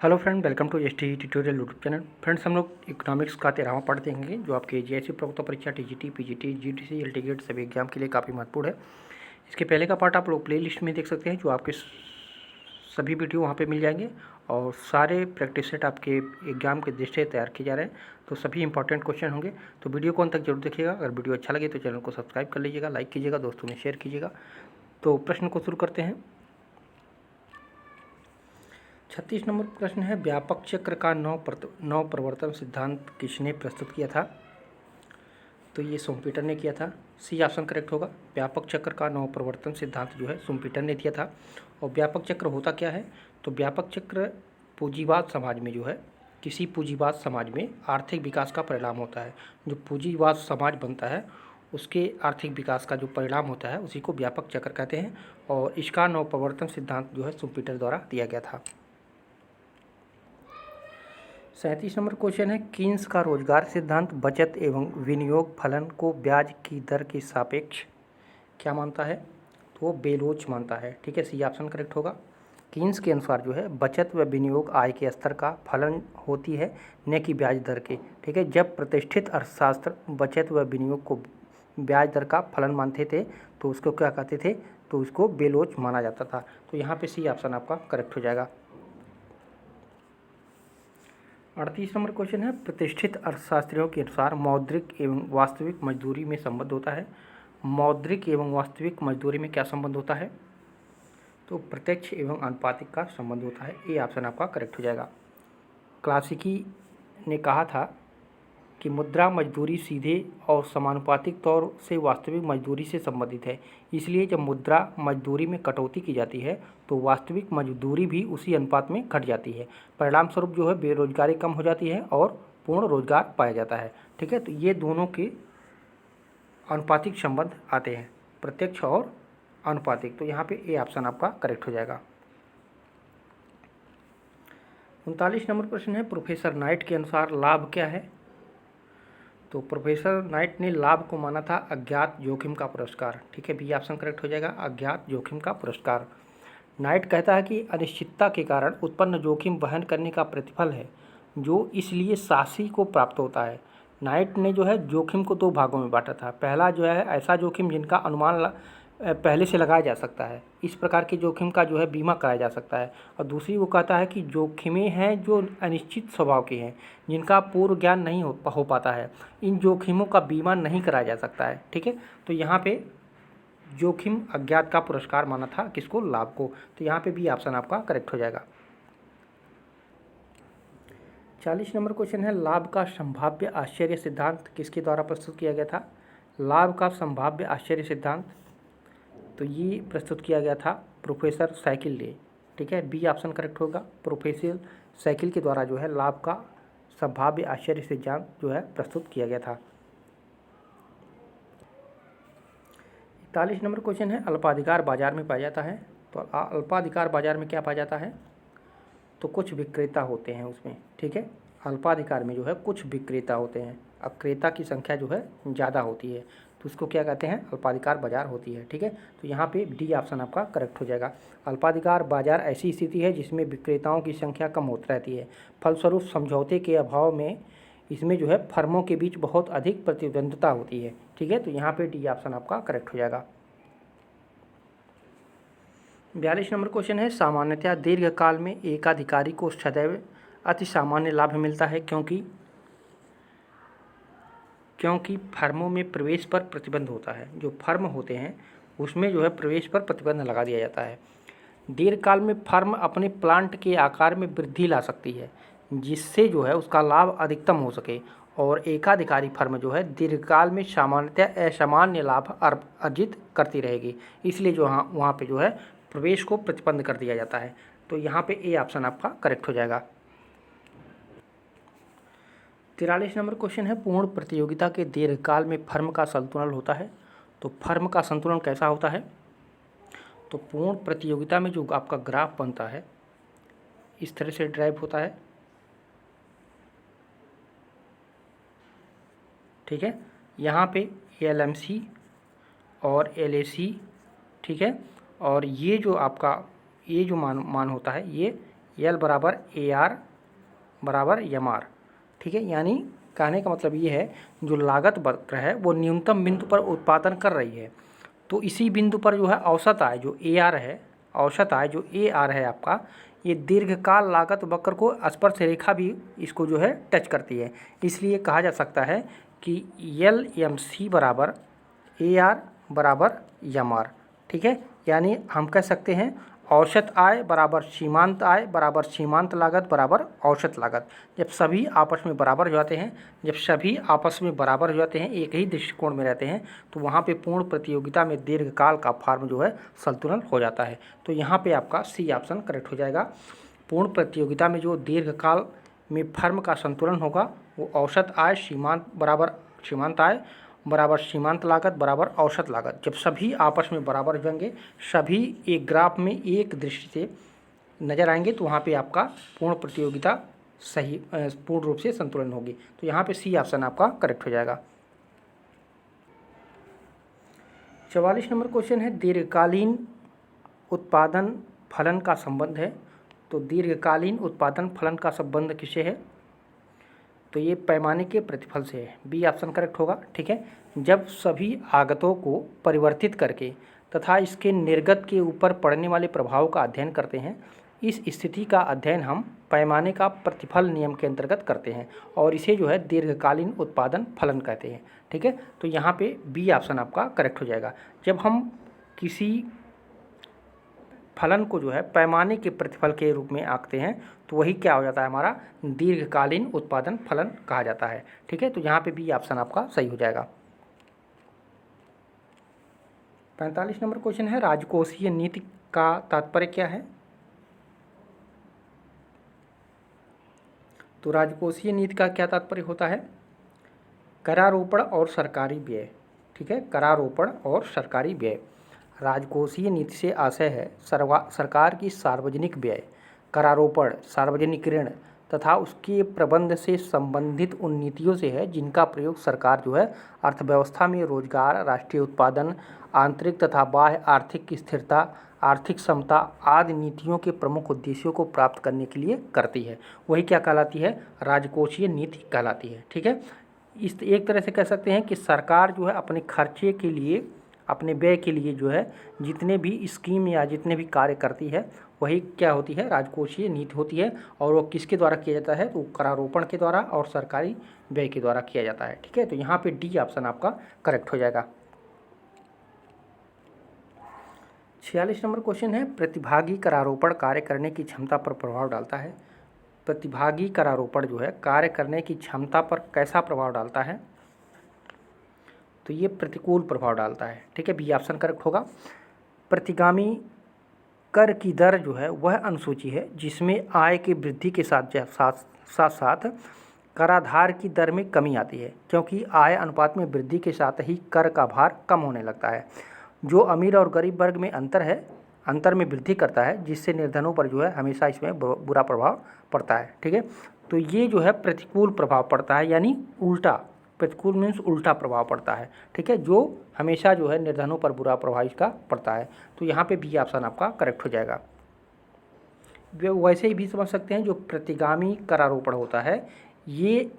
Hello friend, welcome to ST tutorial YouTube channel. Friends, हम लोग economics का 13वां part देखेंगे जो आपके जीआईसी प्रवक्ता परीक्षा TGT, PGT, GDC, LT grade सभी एग्जाम के लिए काफ़ी महत्वपूर्ण है। इसके पहले का पार्ट आप लोग प्ले लिस्ट में देख सकते हैं, जो आपके सभी वीडियो वहाँ पे मिल जाएंगे और सारे प्रैक्टिस सेट आपके एग्जाम के दृष्टि से तैयार किए जा रहे हैं। तो सभी इंपॉर्टेंट क्वेश्चन होंगे, तो वीडियो को अंत तक जरूर देखिएगा। अगर वीडियो अच्छा लगे तो चैनल को सब्सक्राइब कर लीजिएगा, लाइक कीजिएगा, दोस्तों में शेयर कीजिएगा। तो प्रश्न को शुरू करते हैं। 36 नंबर प्रश्न है, व्यापक चक्र का नौ प्रवर्तन सिद्धांत किसने प्रस्तुत किया था? तो ये सुम्पीटर ने किया था। सी ऑप्शन करेक्ट होगा। व्यापक चक्र का नौ प्रवर्तन सिद्धांत जो है सुम्पीटर ने दिया था। और व्यापक चक्र होता क्या है? तो व्यापक चक्र पूंजीवाद समाज में जो है, किसी पूंजीवाद समाज में आर्थिक विकास का परिणाम होता है। जो पूंजीवाद समाज बनता है उसके आर्थिक विकास का जो परिणाम होता है उसी को व्यापक चक्र कहते हैं। और इसका नौ प्रवर्तन सिद्धांत जो है सुम्पीटर द्वारा दिया गया था। 37 नंबर क्वेश्चन है, कीन्स का रोजगार सिद्धांत बचत एवं विनियोग फलन को ब्याज की दर के सापेक्ष क्या मानता है? तो वो बेलोच मानता है। ठीक है, सी ऑप्शन करेक्ट होगा। कीन्स के अनुसार जो है बचत व विनियोग आय के स्तर का फलन होती है, न कि ब्याज दर के। ठीक है, जब प्रतिष्ठित अर्थशास्त्र बचत व विनियोग को ब्याज दर का फलन मानते थे तो उसको क्या कहते थे? तो उसको बेलोच माना जाता था। तो यहाँ पे सी ऑप्शन आपका करेक्ट हो जाएगा। 38 नंबर क्वेश्चन है, प्रतिष्ठित अर्थशास्त्रियों के अनुसार मौद्रिक एवं वास्तविक मजदूरी में संबंध होता है। मौद्रिक एवं वास्तविक मजदूरी में क्या संबंध होता है? तो प्रत्यक्ष एवं आनुपातिक का संबंध होता है। ये ऑप्शन आपका करेक्ट हो जाएगा। क्लासिकी ने कहा था कि मुद्रा मजदूरी सीधे और समानुपातिक तौर से वास्तविक मजदूरी से संबंधित है। इसलिए जब मुद्रा मजदूरी में कटौती की जाती है तो वास्तविक मजदूरी भी उसी अनुपात में घट जाती है। परिणाम स्वरूप जो है बेरोजगारी कम हो जाती है और पूर्ण रोजगार पाया जाता है। ठीक है, तो ये दोनों के अनुपातिक संबंध आते हैं, प्रत्यक्ष और अनुपातिक। तो यहाँ पे ए ऑप्शन आपका करेक्ट हो जाएगा। 39 नंबर प्रश्न है, प्रोफेसर नाइट के अनुसार लाभ क्या है? तो प्रोफेसर नाइट ने लाभ को माना था अज्ञात जोखिम का पुरस्कार। ठीक है, बी ऑप्शन करेक्ट हो जाएगा, अज्ञात जोखिम का पुरस्कार। नाइट कहता है कि अनिश्चितता के कारण उत्पन्न जोखिम वहन करने का प्रतिफल है जो इसलिए साहसी को प्राप्त होता है। नाइट ने जो है जोखिम को दो भागों में बांटा था। पहला जो है ऐसा जोखिम जिनका अनुमान पहले से लगाया जा सकता है, इस प्रकार के जोखिम का जो है बीमा कराया जा सकता है। और दूसरी वो कहता है कि जोखिमें हैं जो अनिश्चित स्वभाव के हैं, जिनका पूर्व ज्ञान नहीं हो पाता है, इन जोखिमों का बीमा नहीं कराया जा सकता है। ठीक है, तो यहाँ पे जोखिम अज्ञात का पुरस्कार माना था किसको? लाभ को। तो यहाँ पे भी ऑप्शन आपका करेक्ट हो जाएगा। 40 नंबर क्वेश्चन है, लाभ का संभाव्य आश्चर्य सिद्धांत किसके द्वारा प्रस्तुत किया गया था? लाभ का संभाव्य आश्चर्य सिद्धांत तो ये प्रस्तुत किया गया था प्रोफेसर साइकिल ने। ठीक है, बी ऑप्शन करेक्ट होगा। प्रोफेसर साइकिल के द्वारा जो है लाभ का संभाव्य आश्चर्य सिद्धांत जो है प्रस्तुत किया गया था। 41 नंबर क्वेश्चन है, अल्पाधिकार बाजार में पाया जाता है। तो अल्पाधिकार बाजार में क्या पाया जाता है? तो कुछ विक्रेता होते हैं उसमें। ठीक है, अल्पाधिकार में जो है कुछ विक्रेता होते हैं, अब क्रेता की संख्या जो है ज़्यादा होती है तो उसको क्या कहते हैं? अल्पाधिकार बाजार होती है। ठीक है, तो यहाँ पे डी ऑप्शन आपका करेक्ट हो जाएगा। अल्पाधिकार बाजार ऐसी स्थिति है जिसमें विक्रेताओं की संख्या कम होती रहती है, फलस्वरूप समझौते के अभाव में इसमें जो है फर्मों के बीच बहुत अधिक प्रतिद्वंद्विता होती है। ठीक है, तो यहाँ पे डी ऑप्शन आपका करेक्ट हो जाएगा। 42 नंबर क्वेश्चन है, सामान्यतः दीर्घकाल में एकाधिकारी को सदैव अति सामान्य लाभ मिलता है क्योंकि फर्मों में प्रवेश पर प्रतिबंध होता है। जो फर्म होते हैं उसमें जो है प्रवेश पर प्रतिबंध लगा दिया जाता है। दीर्घकाल में फर्म अपने प्लांट के आकार में वृद्धि ला सकती है जिससे जो है उसका लाभ अधिकतम हो सके, और एकाधिकारी फर्म जो है दीर्घकाल में सामान्यतः असामान्य लाभ अर्जित करती रहेगी, इसलिए जो वहाँ पे जो है प्रवेश को प्रतिबंध कर दिया जाता है। तो यहाँ पे ए ऑप्शन आपका करेक्ट हो जाएगा। 43 नंबर क्वेश्चन है, पूर्ण प्रतियोगिता के दीर्घकाल में फर्म का संतुलन होता है। तो फर्म का संतुलन कैसा होता है? तो पूर्ण प्रतियोगिता में जो आपका ग्राफ बनता है इस तरह से ड्राइव होता है। ठीक है, यहाँ पे एलएमसी और एलएसी, ठीक है, और ये जो आपका ये जो मान होता है ये यल बराबर ए आर बराबर एम आर। ठीक है, यानी कहने का मतलब ये है जो लागत वक्र है वो न्यूनतम बिंदु पर उत्पादन कर रही है, तो इसी बिंदु पर जो है औसत आय जो ए आर है, औसत आय जो ए आर है आपका, ये दीर्घकाल लागत वक्र को स्पर्श रेखा भी इसको जो है टच करती है। इसलिए कहा जा सकता है कि यल एम सी बराबर ए आर बराबर एम आर। ठीक है, यानी हम कह सकते हैं औसत आय बराबर सीमांत लागत बराबर औसत लागत। जब सभी आपस में बराबर हो जाते हैं, जब सभी आपस में बराबर हो जाते हैं, एक ही दृष्टिकोण में रहते हैं, तो वहाँ पे पूर्ण प्रतियोगिता में दीर्घकाल का फॉर्म जो है संतुलन हो जाता है। तो यहाँ पे आपका सी ऑप्शन करेक्ट हो जाएगा। पूर्ण प्रतियोगिता में जो दीर्घकाल में फर्म का संतुलन होगा वो औसत आय सीमांत आय बराबर सीमांत लागत बराबर औसत लागत। जब सभी आपस में बराबर हो जाएंगे, सभी एक ग्राफ में एक दृष्टि से नजर आएंगे, तो वहाँ पे आपका पूर्ण प्रतियोगिता सही पूर्ण रूप से संतुलन होगी। तो यहाँ पे सी ऑप्शन आपका करेक्ट हो जाएगा। 44 नंबर क्वेश्चन है दीर्घकालीन उत्पादन फलन का संबंध है। तो दीर्घकालीन उत्पादन फलन का संबंध किससे है? तो ये पैमाने के प्रतिफल से है। बी ऑप्शन करेक्ट होगा। ठीक है, जब सभी आगतों को परिवर्तित करके तथा इसके निर्गत के ऊपर पड़ने वाले प्रभाव का अध्ययन करते हैं, इस स्थिति का अध्ययन हम पैमाने का प्रतिफल नियम के अंतर्गत करते हैं और इसे जो है दीर्घकालीन उत्पादन फलन कहते हैं। ठीक है, तो यहाँ पे बी ऑप्शन आपका करेक्ट हो जाएगा। जब हम किसी फलन को जो है पैमाने के प्रतिफल के रूप में आंकते हैं तो वही क्या हो जाता है, हमारा दीर्घकालीन उत्पादन फलन कहा जाता है। ठीक है, तो यहाँ पे बी ऑप्शन आपका सही हो जाएगा। 45 नंबर क्वेश्चन है राजकोषीय नीति का तात्पर्य क्या है? तो राजकोषीय नीति का क्या तात्पर्य होता है? करारोपण और सरकारी व्यय। ठीक है, करारोपण और सरकारी व्यय। राजकोषीय नीति से आशय है सरकार की सार्वजनिक व्यय, करारोपण, सार्वजनिक ऋण तथा उसके प्रबंध से संबंधित उन नीतियों से है जिनका प्रयोग सरकार जो है अर्थव्यवस्था में रोजगार, राष्ट्रीय उत्पादन, आंतरिक तथा बाह्य आर्थिक स्थिरता, आर्थिक समता आदि नीतियों के प्रमुख उद्देश्यों को प्राप्त करने के लिए करती है। वही क्या कहलाती है? राजकोषीय नीति कहलाती है। ठीक है, इस एक तरह से कह सकते हैं कि सरकार जो है अपने खर्चे के लिए, अपने व्यय के लिए जो है जितने भी स्कीम या जितने भी कार्य करती है वही क्या होती है? राजकोषीय नीति होती है। और वो किसके द्वारा किया जाता है? तो करारोपण के द्वारा और सरकारी व्यय के द्वारा किया जाता है। ठीक है, तो यहाँ पे डी ऑप्शन आपका करेक्ट हो जाएगा। 46 नंबर क्वेश्चन है प्रतिभागी करारोपण कार्य करने की क्षमता पर प्रभाव डालता है। प्रतिभागी करारोपण जो है कार्य करने की क्षमता पर कैसा प्रभाव डालता है? तो ये प्रतिकूल प्रभाव डालता है। ठीक है, बी ऑप्शन करेक्ट होगा। प्रतिगामी कर की दर जो है वह अनुसूची है जिसमें आय की वृद्धि के साथ कराधार की दर में कमी आती है, क्योंकि आय अनुपात में वृद्धि के साथ ही कर का भार कम होने लगता है। जो अमीर और गरीब वर्ग में अंतर में वृद्धि करता है, जिससे निर्धनों पर जो है हमेशा इसमें बुरा प्रभाव पड़ता है। ठीक है, तो ये जो है प्रतिकूल प्रभाव पड़ता है, यानी उल्टा, प्रतिकूल मीन्स उल्टा प्रभाव पड़ता है। ठीक है, जो हमेशा जो है निर्धनों पर बुरा प्रभाव इसका पड़ता है। तो यहाँ पे बी ऑप्शन आपका करेक्ट हो जाएगा। वैसे ही भी समझ सकते हैं जो प्रतिगामी करारोपण होता है ये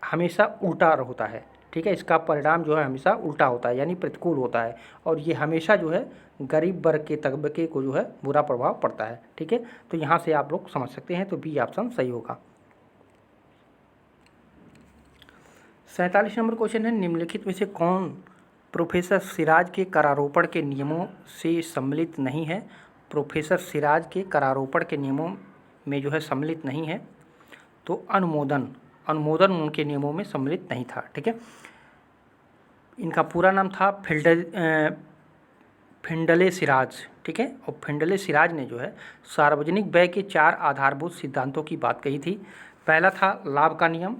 हमेशा उल्टा होता है। ठीक है, इसका परिणाम जो है हमेशा उल्टा होता है, यानी प्रतिकूल होता है, और ये हमेशा जो है गरीब वर्ग के तबके को जो है बुरा प्रभाव पड़ता है। ठीक है, तो यहाँ से आप लोग समझ सकते हैं, तो बी ऑप्शन सही होगा। 47 नंबर क्वेश्चन है निम्नलिखित में से कौन प्रोफेसर सिराज के करारोपण के नियमों से सम्मिलित नहीं है? प्रोफेसर सिराज के करारोपण के नियमों में जो है सम्मिलित नहीं है, तो अनुमोदन उनके नियमों में सम्मिलित नहीं था। ठीक है, इनका पूरा नाम था फिंडले सिराज। ठीक है, और फिंडले सिराज ने जो है सार्वजनिक व्यय के 4 आधारभूत सिद्धांतों की बात कही थी। पहला था लाभ का नियम।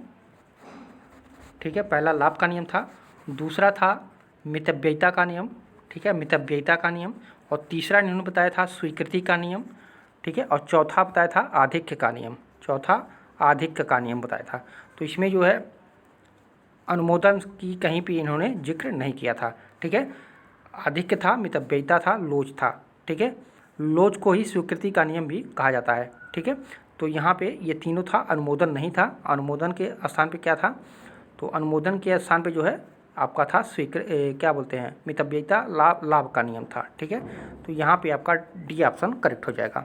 ठीक है, पहला लाभ का नियम था। दूसरा था मितव्ययिता का नियम। ठीक है, मितव्ययिता का नियम। और तीसरा इन्होंने बताया था स्वीकृति का नियम। ठीक है, और चौथा बताया था आधिक्य का नियम। चौथा आधिक्य का नियम बताया था। तो इसमें जो है अनुमोदन की कहीं भी इन्होंने जिक्र नहीं किया था। ठीक है, आधिक्य था, मितव्ययिता था, लोच था। ठीक है, लोच को ही स्वीकृति का नियम भी कहा जाता है। ठीक है, तो यहाँ पे ये तीनों था, अनुमोदन नहीं था। अनुमोदन के स्थान पे क्या था, तो अनुमोदन के स्थान पे जो है आपका था क्या बोलते हैं, मितव्ययिता लाभ का नियम था। ठीक है, तो यहाँ पे आपका डी ऑप्शन करेक्ट हो जाएगा।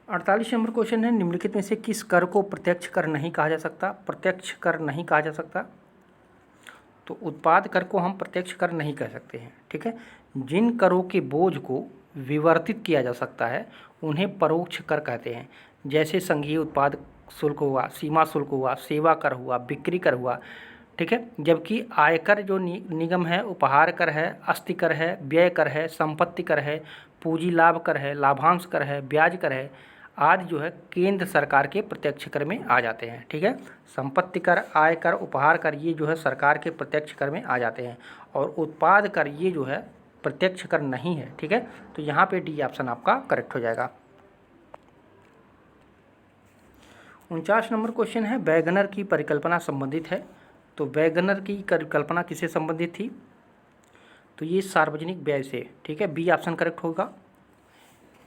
48 नंबर क्वेश्चन है, निम्नलिखित में से किस कर को प्रत्यक्ष कर नहीं कहा जा सकता। प्रत्यक्ष कर नहीं कहा जा सकता, तो उत्पाद कर को हम प्रत्यक्ष कर नहीं कह सकते हैं। ठीक है, जिन करों के बोझ को विवर्तित किया जा सकता है उन्हें परोक्ष कर कहते हैं। जैसे संघीय उत्पाद शुल्क हुआ, सीमा शुल्क हुआ, सेवा कर हुआ, बिक्री कर हुआ। ठीक है, जबकि आयकर जो निगम है, उपहार कर है, अस्थि कर है, व्यय कर है, संपत्ति कर है, पूंजी लाभ कर है, लाभांश कर है, ब्याज कर है आदि जो है केंद्र सरकार के प्रत्यक्ष कर में आ जाते हैं। ठीक है, संपत्ति कर, आय कर, उपहार कर ये जो है सरकार के प्रत्यक्ष कर में आ जाते हैं, और उत्पाद कर ये जो है प्रत्यक्ष कर नहीं है। ठीक है, तो यहाँ पे डी ऑप्शन आपका करेक्ट हो जाएगा। 49 नंबर क्वेश्चन है, वैगनर की परिकल्पना संबंधित है। तो वैगनर की परिकल्पना किससे संबंधित थी, तो ये सार्वजनिक व्यय से। ठीक है, बी ऑप्शन करेक्ट होगा।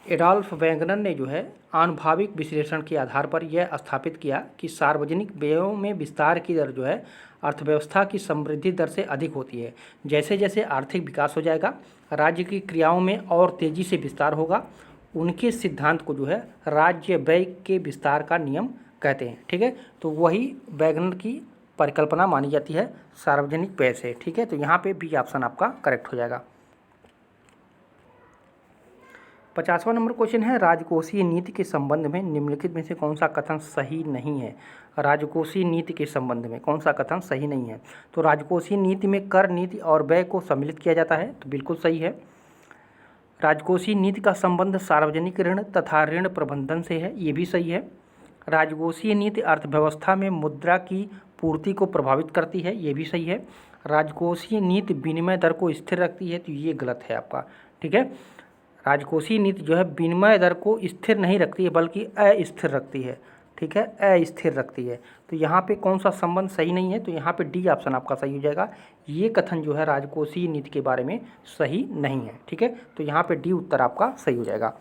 एडोल्फ वैगनर ने जो है आनुभाविक विश्लेषण के आधार पर यह स्थापित किया कि सार्वजनिक व्ययों में विस्तार की दर जो है अर्थव्यवस्था की समृद्धि दर से अधिक होती है। जैसे जैसे आर्थिक विकास हो जाएगा, राज्य की क्रियाओं में और तेज़ी से विस्तार होगा। उनके सिद्धांत को जो है राज्य व्यय के विस्तार का नियम कहते हैं। ठीक है, तो वही वैगनर की परिकल्पना मानी जाती है सार्वजनिक व्यय से। ठीक है, तो यहाँ पे बी ऑप्शन आपका करेक्ट हो जाएगा। 50वां नंबर क्वेश्चन है, राजकोषीय नीति के संबंध में निम्नलिखित में से कौन सा कथन सही नहीं है। राजकोषीय नीति के संबंध में कौन सा कथन सही नहीं है, तो राजकोषीय नीति में कर, नीति और व्यय को सम्मिलित किया जाता है, तो बिल्कुल सही है। राजकोषीय नीति का संबंध सार्वजनिक ऋण तथा ऋण प्रबंधन से है, ये भी सही है। राजकोषीय नीति अर्थव्यवस्था में मुद्रा की पूर्ति को प्रभावित करती है, ये भी सही है। राजकोषीय नीति विनिमय दर को स्थिर रखती है, तो ये गलत है आपका। ठीक है, राजकोषीय नीति जो है विनिमय दर को स्थिर नहीं रखती है बल्कि अस्थिर रखती है। ठीक है, अस्थिर रखती है, तो यहाँ पे कौन सा संबंध सही नहीं है, तो यहाँ पे डी ऑप्शन आपका सही हो जाएगा। ये कथन जो है राजकोषीय नीति के बारे में सही नहीं है। ठीक है, तो यहाँ पे डी उत्तर आपका सही हो जाएगा।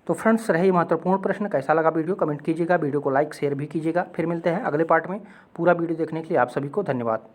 तो फ्रेंड्स, रहे महत्वपूर्ण प्रश्न। कैसा लगा वीडियो कमेंट कीजिएगा, वीडियो को लाइक शेयर भी कीजिएगा। फिर मिलते हैं अगले पार्ट में। पूरा वीडियो देखने के लिए आप सभी को धन्यवाद।